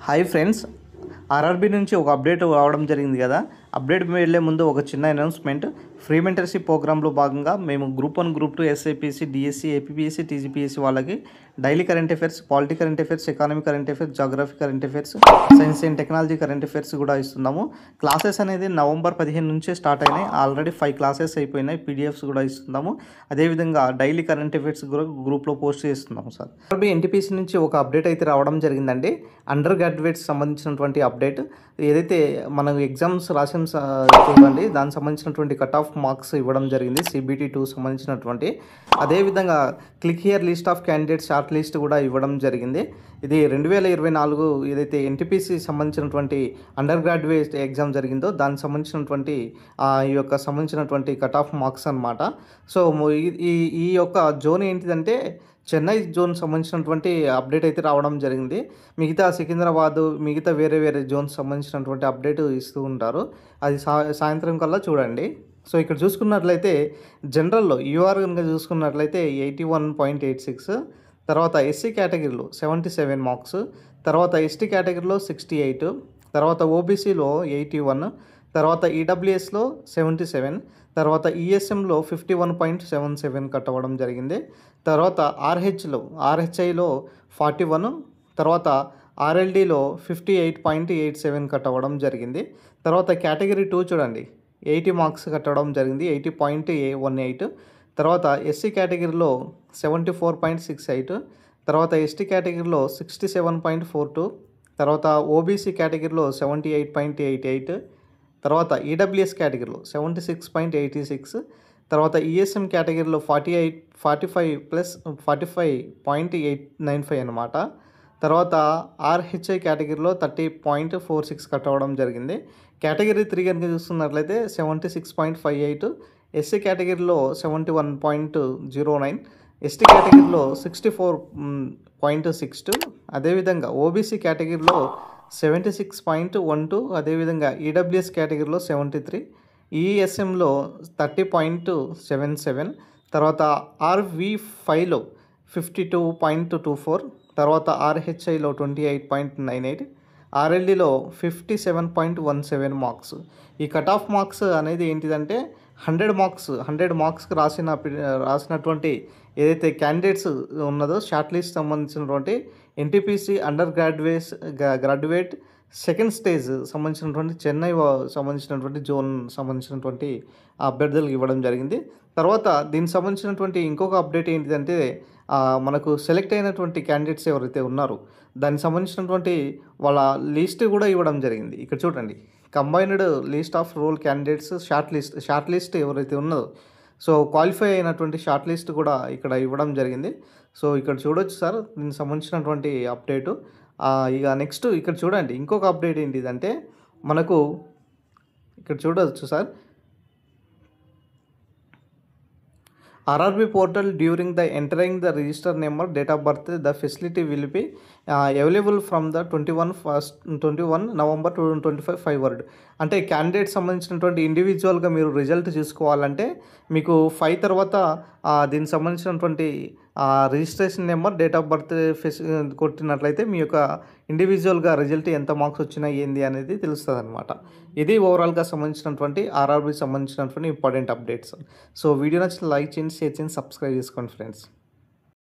Hi friends, RRB నుంచి ఒక update రావడం జరిగింది కదా. అప్డేట్ వెళ్ళే ముందు ఒక చిన్న అనౌన్స్మెంట్. ఫ్రీ మెంటర్షిప్ ప్రోగ్రాంలో భాగంగా మేము group 1, group 2, SIPC, DSC, APPSC, TGPSC వాళ్ళకి daily current affairs, polity current affairs, economy current affairs, geography current affairs, science and technology current affairs కూడా ఇస్తున్నాము. క్లాసెస్ అనేది నవంబర్ 15 నుంచే స్టార్ట్ అయినాయి. ఆల్రెడీ 5 క్లాసెస్ అయిపోయినాయి. పీడిఎఫ్స్ కూడా ఇస్తున్నాము. అదేవిధంగా డైలీ కరెంట్ అఫైర్స్ కూడా గ్రూప్లో పోస్ట్ చేస్తున్నాము సార్. ఆర్ఆర్బీ ఎన్టీపీసీ నుంచి ఒక అప్డేట్ అయితే రావడం జరిగిందండి. అండర్ గ్రాడ్యుయేట్స్ సంబంధించినటువంటి అప్డేట్. ఏదైతే మనం ఎగ్జామ్స్ రాసాం చూడండి, దానికి సంబంధించినటువంటి కట్ ఆఫ్ మార్క్స్ ఇవ్వడం జరిగింది. CBT 2 సంబంధించినటువంటి. అదేవిధంగా click here list of candidates short list కూడా ఇవ్వడం జరిగింది. ఇది 2024 ఏదైతే ఎన్టీపీసీ సంబంధించినటువంటి అండర్ గ్రాడ్యుయేట్ ఎగ్జామ్ జరిగిందో దానికి సంబంధించినటువంటి ఈ యొక్క సంబంధించినటువంటి కట్ ఆఫ్ మార్క్స్ అనమాట. సో ఈ యొక్క జోన్ ఏంటిదంటే చెన్నై జోన్ సంబంధించినటువంటి అప్డేట్ అయితే రావడం జరిగింది. మిగతా సికింద్రాబాద్, మిగతా వేరే వేరే జోన్స్ సంబంధించినటువంటి అప్డేట్ ఇస్తూ ఉంటారు. అది సాయంత్రం కల్లా చూడండి. సో ఇక్కడ చూసుకున్నట్లయితే జనరల్లో యూఆర్ కనుక చూసుకున్నట్లయితే 81.86, తర్వాత ఎస్సీ కేటగిరీలో 77 మార్క్స్, తర్వాత ఎస్టీ కేటగిరీలో 68, తర్వాత ఓబీసీలో 81, తర్వాత ఈడబ్ల్యూఎస్లో 77, తర్వాత ఈఎస్ఎంలో 51.77 కట్ అవ్వడం జరిగింది. తర్వాత ఆర్హెచ్ఐలో 41, తర్వాత ఆర్ఎల్డీలో 58.87 కట్ అవ్వడం జరిగింది. తర్వాత కేటగిరీ 2 చూడండి, 80 మార్క్స్ కట్టడం జరిగింది, 80.18. తర్వాత ఎస్సీ కేటగిరీలో 74.68, తర్వాత ఎస్టీ కేటగిరీలో 67.42, తర్వాత ఓబీసీ కేటగిరీలో 78.88, తర్వాత ఈడబ్ల్యూఎస్ కేటగిరీలో 76.86, తర్వాత ఈఎస్ఎం కేటగిరీలో 45+45.895 అనమాట. తర్వాత ఆర్హెచ్ఐ కేటగిరీలో 30.46 కట్ అవ్వడం జరిగింది. కేటగిరీ 3 కనుక చూస్తున్నట్లయితే 76.58, ఎస్సీ కేటగిరీలో 71.09, ఎస్టీ కేటగిరీలో 64.62, అదేవిధంగా ఓబీసీ కేటగిరీలో 76.12, అదేవిధంగా ఈడబ్ల్యూఎస్ కేటగిరీలో 73, ఈఎస్ఎంలో 30.77, తర్వాత RV5లో 52.24, తర్వాత ఆర్హెచ్ఐలో 28.98, ఆర్ఎల్డీలో 57.17 మార్క్స్. ఈ కట్ ఆఫ్ మార్క్స్ అనేది ఏంటిదంటే 100 మార్క్స్కి రాసినటువంటి ఏదైతే క్యాండిడేట్స్ ఉన్నదో షార్ట్ లిస్ట్ సంబంధించినటువంటి NTPC under graduate second stage సంబంధించినటువంటి చెన్నై సంబంధించినటువంటి జోన్ సంబంధించినటువంటి అభ్యర్థులకు ఇవ్వడం జరిగింది. తర్వాత దీనికి సంబంధించినటువంటి ఇంకొక అప్డేట్ ఏంటిదంటే మనకు సెలెక్ట్ అయినటువంటి క్యాండిడేట్స్ ఎవరైతే ఉన్నారో దానికి సంబంధించినటువంటి వాళ్ళ లిస్ట్ కూడా ఇవ్వడం జరిగింది. ఇక్కడ చూడండి, combined list of roll candidates short list ఎవరైతే ఉన్నదో, సో క్వాలిఫై అయినటువంటి షార్ట్ లిస్ట్ కూడా ఇక్కడ ఇవ్వడం జరిగింది. సో ఇక్కడ చూడొచ్చు సార్ దీనికి సంబంధించినటువంటి అప్డేటు. ఇక నెక్స్ట్ ఇక్కడ చూడండి, ఇంకొక అప్డేట్ ఏంటిదంటే మనకు ఇక్కడ చూడవచ్చు sir, RRB portal during the entering the register number, date of birth, the facility will be available from the 21 November 2025 forward. అంటే క్యాండిడేట్ సంబంధించినటువంటి ఇండివిజువల్గా మీరు రిజల్ట్ చూసుకోవాలంటే మీకు 5 తర్వాత దీనికి సంబంధించినటువంటి registration number, date of birth కొట్టినట్లయితే మీ యొక్క ఇండివిజువల్గా రిజల్ట్ ఎంత మార్క్స్ వచ్చినా ఏంది అనేది తెలుస్తుంది అనమాట. ఇది ఓవరాల్గా సంబంధించినటువంటి ఆర్ఆర్బీ సంబంధించినటువంటి ఇంపార్టెంట్ అప్డేట్స్. సో వీడియో నచ్చిన లైక్ చేయండి, షేర్ చేయండి, సబ్స్క్రైబ్ చేసుకోండి ఫ్రెండ్స్.